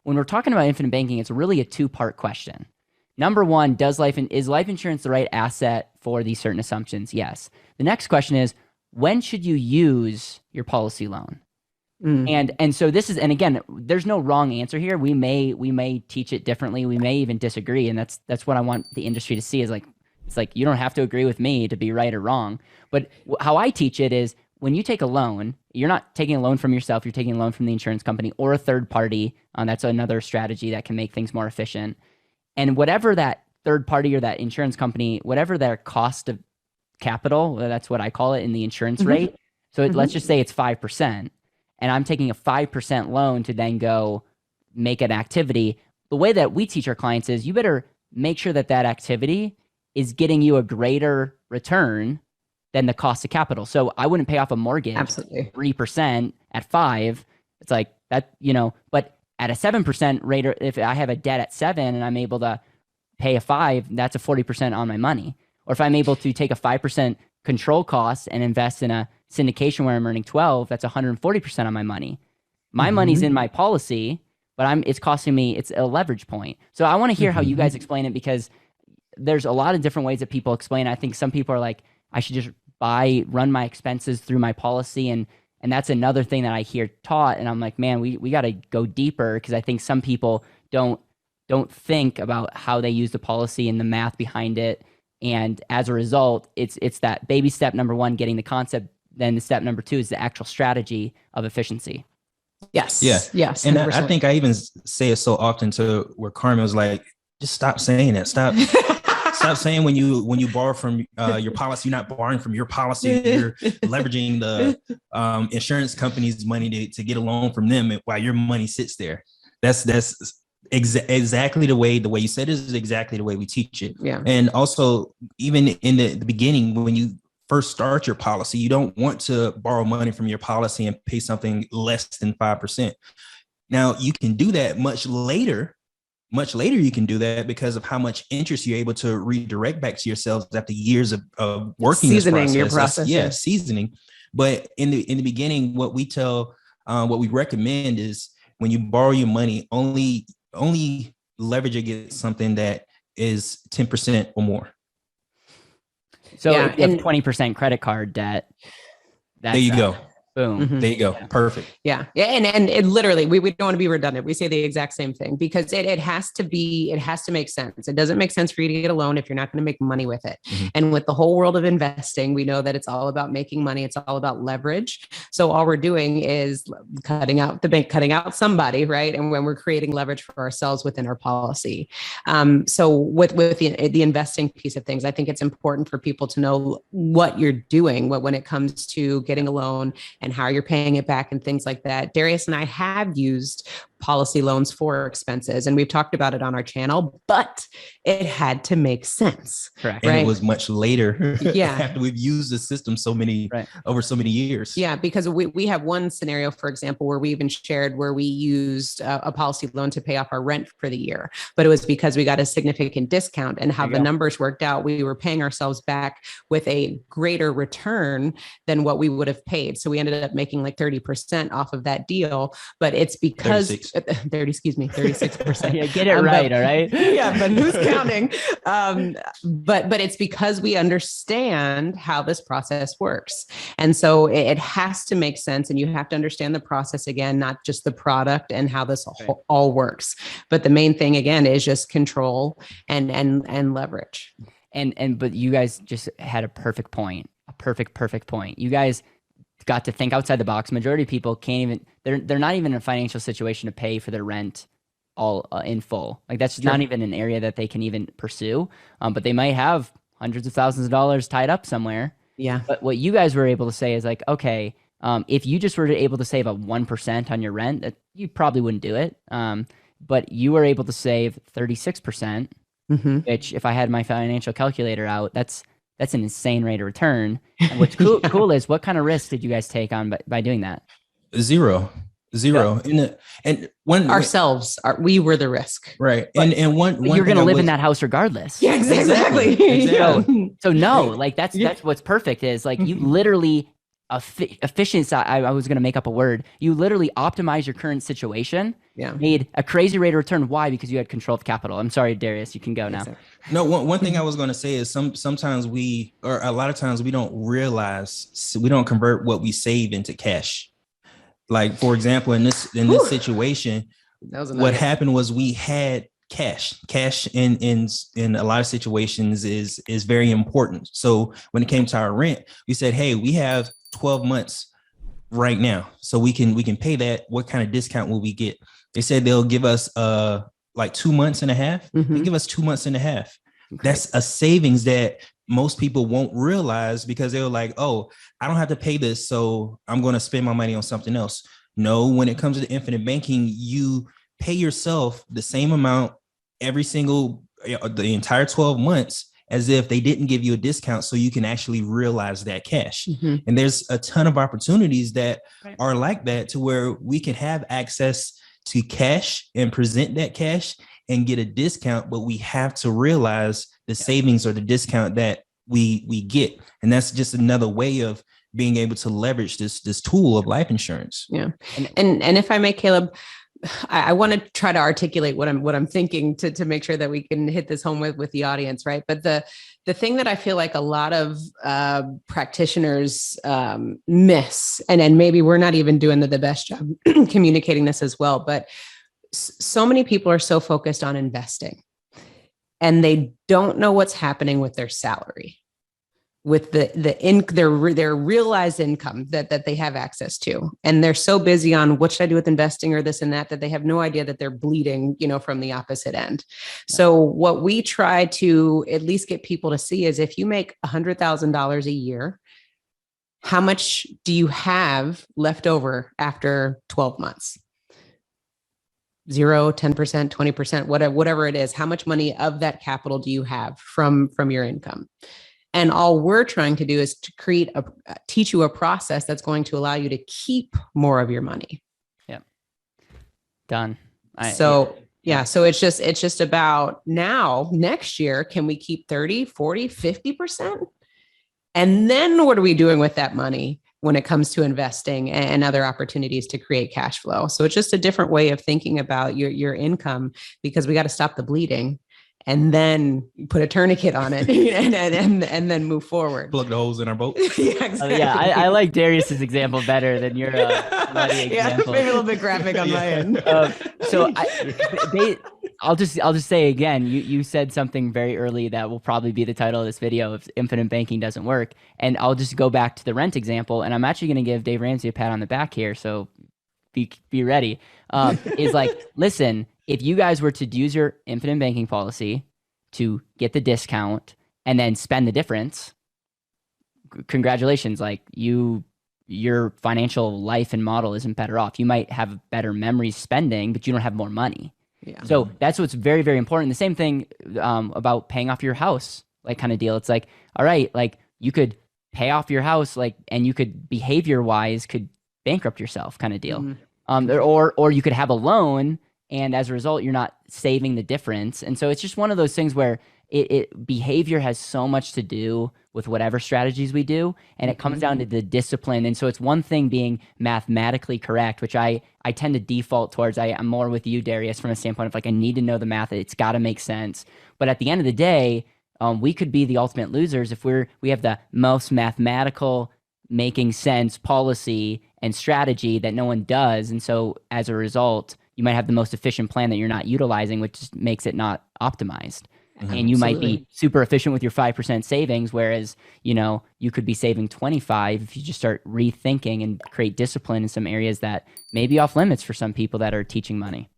when we're talking about infinite banking, it's really a two-part question. Number one, is life insurance the right asset for these certain assumptions? Yes. The next question is, when should you use your policy loan? And so this is, and again, there's no wrong answer here. We may teach it differently. We may even disagree. And that's what I want the industry to see is like, it's like, you don't have to agree with me to be right or wrong. But how I teach it is when you take a loan, you're not taking a loan from yourself. You're taking a loan from the insurance company or a third party. That's another strategy that can make things more efficient. And whatever that third party or that insurance company, whatever their cost of capital, that's what I call it in the insurance rate. So let's just say it's 5%. And I'm taking a 5% loan to then go make an activity. The way that we teach our clients is you better make sure that activity is getting you a greater return than the cost of capital. So I wouldn't pay off a mortgage Absolutely. 3% at 5. It's like that, but at a 7% rate, or if I have a debt at 7 and I'm able to pay a 5, that's a 40% on my money. Or if I'm able to take a 5% control cost and invest in a syndication where I'm earning 12, that's 140% on my money. My money's in my policy, but it's costing me, it's a leverage point. So I want to hear how you guys explain it, because there's a lot of different ways that people explain it. I think some people are like, I should just run my expenses through my policy. And that's another thing that I hear taught. And I'm like, man, we got to go deeper, because I think some people don't think about how they use the policy and the math behind it. And as a result, it's that baby step number one, getting the concept. Then the step number two is the actual strategy of efficiency. Yes. Yeah. Yes. And I think I even say it so often to where Carmen was like, just stop saying that. Stop saying when you borrow from your policy, you're not borrowing from your policy. You're leveraging the insurance company's money to get a loan from them while your money sits there. That's exactly the way you said it is exactly the way we teach it. Yeah. And also, even in the beginning, when you first start your policy, you don't want to borrow money from your policy and pay something less than 5%. Now you can do that much later you can do that because of how much interest you're able to redirect back to yourselves after years of working seasoning your process. Yeah, seasoning. But in the beginning, what we recommend is when you borrow your money, only leverage against something that is 10% or more. So if you have 20% credit card debt, there you go. Boom. There you go. Perfect. Yeah. And it literally, we don't want to be redundant. We say the exact same thing because it has to make sense. It doesn't make sense for you to get a loan if you're not going to make money with it. And with the whole world of investing, we know that it's all about making money. It's all about leverage. So all we're doing is cutting out the bank, cutting out somebody, right? And when we're creating leverage for ourselves within our policy. So with the investing piece of things, I think it's important for people to know what you're doing when it comes to getting a loan and how you're paying it back and things like that. Darius and I have used policy loans for expenses, and we've talked about it on our channel, but it had to make sense. Correct. And right? it was much later. Yeah. After we've used the system over so many years. Yeah. Because we have one scenario, for example, where we even shared where we used a policy loan to pay off our rent for the year, but it was because we got a significant discount, and how the numbers worked out. We were paying ourselves back with a greater return than what we would have paid. So we ended up making like 30% off of that deal, but it's because 36%. Yeah, get it right. All right. Yeah, but who's counting? But it's because we understand how this process works. And so it has to make sense, and you have to understand the process again, not just the product and how this all works. But the main thing again is just control and leverage. But you guys just had a perfect point. You guys got to think outside the box. Majority of people can't even, they're not even in a financial situation to pay for their rent all in full. Like that's just not even an area that they can even pursue. But they might have hundreds of thousands of dollars tied up somewhere. Yeah. But what you guys were able to say is like, okay, if you just were able to save a 1% on your rent, that you probably wouldn't do it. But you were able to save 36%, which if I had my financial calculator out, that's an insane rate of return. And what's cool is, what kind of risk did you guys take on by doing that? Zero. Yeah. We were the risk. Right. But you're going to live in that house regardless. Yeah, exactly. So no, like that's what's perfect is like you literally efficiency. I was going to make up a word. You literally optimize your current situation. Yeah. Made a crazy rate of return. Why? Because you had control of capital. I'm sorry, Darius, you can go now. No, one thing I was going to say is sometimes or a lot of times we don't realize, we don't convert what we save into cash. Like, for example, in this situation, what happened was we had cash in a lot of situations is very important. So when it came to our rent, we said, hey, we have 12 months right now, so we can pay that. What kind of discount will we get? They said they'll give us like 2 months and a half. They give us 2 months and a half. Okay. That's a savings that most people won't realize, because they're like, oh, I don't have to pay this, so I'm going to spend my money on something else. No, when it comes to infinite banking, you pay yourself the same amount the entire 12 months, as if they didn't give you a discount, so you can actually realize that cash. And there's a ton of opportunities that are like that, to where we can have access to cash and present that cash and get a discount, but we have to realize the savings or the discount that we get. And that's just another way of being able to leverage this tool of life insurance. Yeah. And if I may, Caleb, I want to try to articulate what I'm thinking to make sure that we can hit this home with the audience, right? But the thing that I feel like a lot of practitioners miss, and maybe we're not even doing the best job communicating this as well, but so many people are so focused on investing, and they don't know what's happening with their salary, with their realized income that they have access to. And they're so busy on what should I do with investing or this and that they have no idea that they're bleeding, from the opposite end. So what we try to at least get people to see is, if you make $100,000 a year, how much do you have left over after 12 months? 0, 10%, 20%, whatever it is. How much money of that capital do you have from your income? And all we're trying to do is to teach you a process that's going to allow you to keep more of your money. Yeah. Done. So it's just about now, next year, can we keep 30, 40, 50%? And then what are we doing with that money when it comes to investing and other opportunities to create cash flow? So it's just a different way of thinking about your income, because we got to stop the bleeding and then put a tournament on it and then move forward. Plug the holes in our boat. Yeah, exactly. I like Darius's example better than your example. Yeah, maybe a little bit graphic on my end. I'll just say again, you said something very early that will probably be the title of this video if infinite banking doesn't work. And I'll just go back to the rent example, and I'm actually going to give Dave Ramsey a pat on the back here. So be ready. Is like, listen, if you guys were to use your infinite banking policy to get the discount and then spend the difference, congratulations. Like, your financial life and model isn't better off. You might have better memories spending, but you don't have more money. Yeah. So that's what's very, very important. The same thing about paying off your house, like, kind of deal. It's like, all right, like, you could pay off your house, like, and you could behavior wise could bankrupt yourself, kind of deal. Or you could have a loan, and as a result, you're not saving the difference. And so it's just one of those things where behavior has so much to do with whatever strategies we do, and it comes down to the discipline. And so it's one thing being mathematically correct, which I tend to default towards. I'm more with you, Darius, from a standpoint of, like, I need to know the math. It's got to make sense. But at the end of the day, we could be the ultimate losers if we have the most mathematical, making sense policy and strategy that no one does. And so as a result, you might have the most efficient plan that you're not utilizing, which just makes it not optimized. And you might be super efficient with your 5% savings, whereas, you could be saving 25 if you just start rethinking and create discipline in some areas that may be off limits for some people that are teaching money.